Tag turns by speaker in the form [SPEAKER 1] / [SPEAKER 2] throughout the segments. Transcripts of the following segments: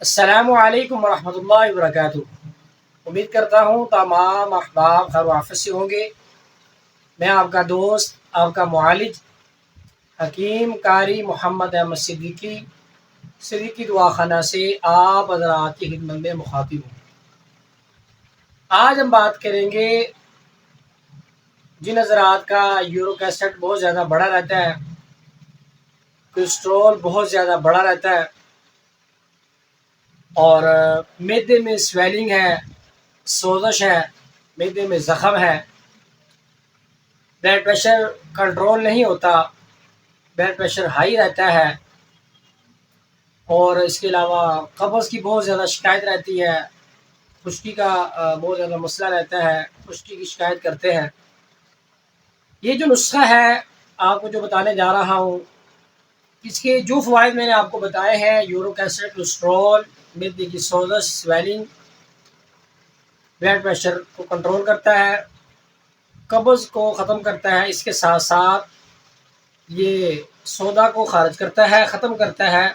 [SPEAKER 1] السلام علیکم ورحمۃ اللہ وبرکاتہ۔ امید کرتا ہوں تمام احباب خیر و عافیت سے ہوں گے۔ میں آپ کا دوست، آپ کا معالج حکیم قاری محمد احمد صدیقی دعاخانہ سے آپ حضرات کی خدمت میں مخاطب ہوں۔ آج ہم بات کریں گے جن حضرات کا یورک ایسڈ بہت زیادہ بڑا رہتا ہے، کولیسٹرول بہت زیادہ بڑا رہتا ہے اور معدے میں سویلنگ ہے، سوزش ہے، معدے میں زخم ہے، بلڈ پریشر کنٹرول نہیں ہوتا، بلڈ پریشر ہائی رہتا ہے، اور اس کے علاوہ قبض کی بہت زیادہ شکایت رہتی ہے، خشکی کا بہت زیادہ مسئلہ رہتا ہے، خشکی کی شکایت کرتے ہیں۔ یہ جو نسخہ ہے آپ کو جو بتانے جا رہا ہوں، اس کے جو فوائد میں نے آپ کو بتائے ہیں، یورک ایسڈ، کولیسٹرول، معدے کی سوزش، سویلنگ، بلڈ پریشر کو کنٹرول کرتا ہے، قبض کو ختم کرتا ہے، اس کے ساتھ ساتھ یہ سودا کو خارج کرتا ہے، ختم کرتا ہے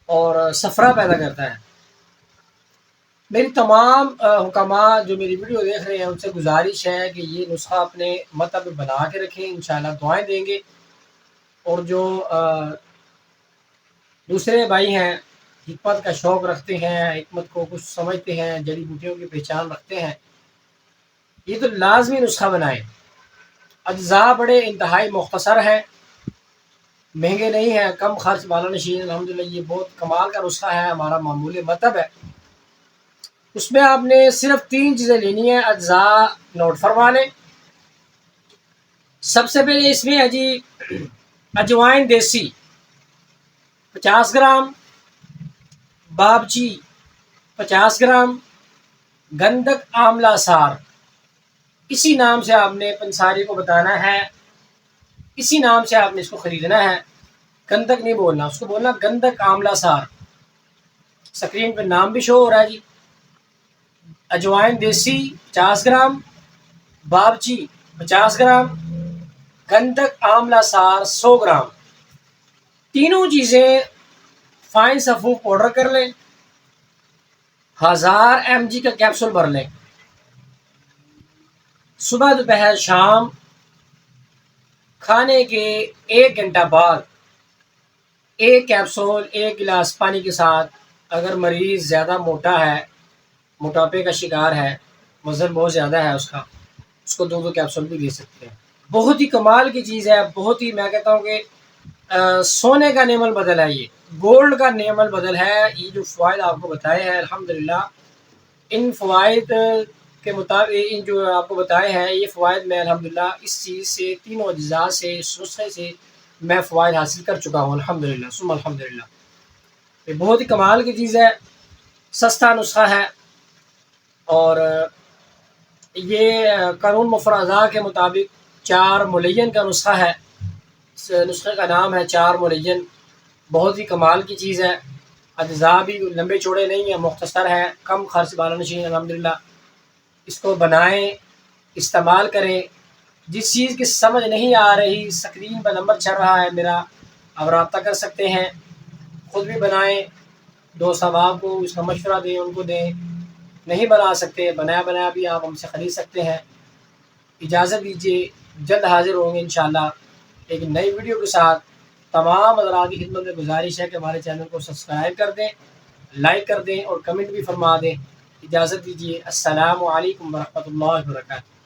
[SPEAKER 1] اور صفرا پیدا کرتا ہے۔ میری تمام حکماء جو میری ویڈیو دیکھ رہے ہیں ان سے گزارش ہے کہ یہ نسخہ اپنے مطلب بنا کے رکھیں، انشاءاللہ دعائیں دیں گے۔ اور جو دوسرے بھائی ہیں، حکمت کا شوق رکھتے ہیں، حکمت کو کچھ سمجھتے ہیں، جڑی بوٹیوں کی پہچان رکھتے ہیں، یہ تو لازمی نسخہ بنائیں۔ اجزاء بڑے انتہائی مختصر ہیں، مہنگے نہیں ہیں، کم خرچ والا نشین، الحمدللہ یہ بہت کمال کا نسخہ ہے، ہمارا معمول مطلب ہے۔ اس میں آپ نے صرف 3 چیزیں لینی ہیں، اجزاء نوٹ فرما لیں۔ سب سے پہلے اس میں ہے جی اجوائن دیسی 50 گرام، بابچی 50 گرام، گندک آملہ سار، اسی نام سے آپ نے پنساری کو بتانا ہے، اسی نام سے آپ نے اس کو خریدنا ہے، گندک نہیں بولنا، اس کو بولنا گندک آملہ سار۔ سکرین پہ نام بھی شو ہو رہا ہے جی۔ اجوائن دیسی 50 گرام، بابچی 50 گرام، گندک آملہ سار 100 گرام، تینوں چیزیں فائن سفوف پاؤڈر کر لیں، 1000 mg کا کیپسول بھر لیں۔ صبح دوپہر شام کھانے کے 1 گھنٹہ بعد ایک کیپسول 1 گلاس پانی کے ساتھ، اگر مریض زیادہ موٹا ہے، موٹاپے کا شکار ہے، وزن بہت زیادہ ہے اس کو 2 کیپسول بھی دے سکتے ہیں۔ بہت ہی کمال کی چیز ہے، بہت ہی، میں کہتا ہوں کہ سونے کا نعم البدل ہے، یہ گولڈ کا نعم البدل ہے۔ یہ جو فوائد آپ کو بتائے ہیں الحمدللہ، ان فوائد کے مطابق ان جو آپ کو بتائے ہیں یہ فوائد میں الحمدللہ اس چیز سے، تینوں اجزاء سے، اس نسخے سے میں فوائد حاصل کر چکا ہوں الحمدللہ ثم الحمدللہ۔ یہ بہت ہی کمال کی چیز ہے، سستا نسخہ ہے، اور یہ قانون مفرزہ کے مطابق 4 ملین کا نسخہ ہے۔ اس نسخے کا نام ہے 4 ملین۔ بہت ہی کمال کی چیز ہے، اجزاء بھی لمبے چوڑے نہیں ہیں، مختصر ہیں، کم خرچ والا نشین الحمدللہ۔ اس کو بنائیں، استعمال کریں۔ جس چیز کی سمجھ نہیں آ رہی، اسکرین پر نمبر چل رہا ہے میرا، آپ رابطہ کر سکتے ہیں، خود بھی بنائیں، دوست احباب کو اس کا مشورہ دیں، ان کو دیں۔ نہیں بنا سکتے، بنایا بھی آپ ہم سے خرید سکتے ہیں۔ اجازت دیجیے، جلد حاضر ہوں گے انشاءاللہ ایک نئی ویڈیو کے ساتھ۔ تمام حضرات کی خدمت میں گزارش ہے کہ ہمارے چینل کو سبسکرائب کر دیں، لائک کر دیں اور کمنٹ بھی فرما دیں۔ اجازت دیجیے، السلام علیکم ورحمۃ اللہ وبرکاتہ۔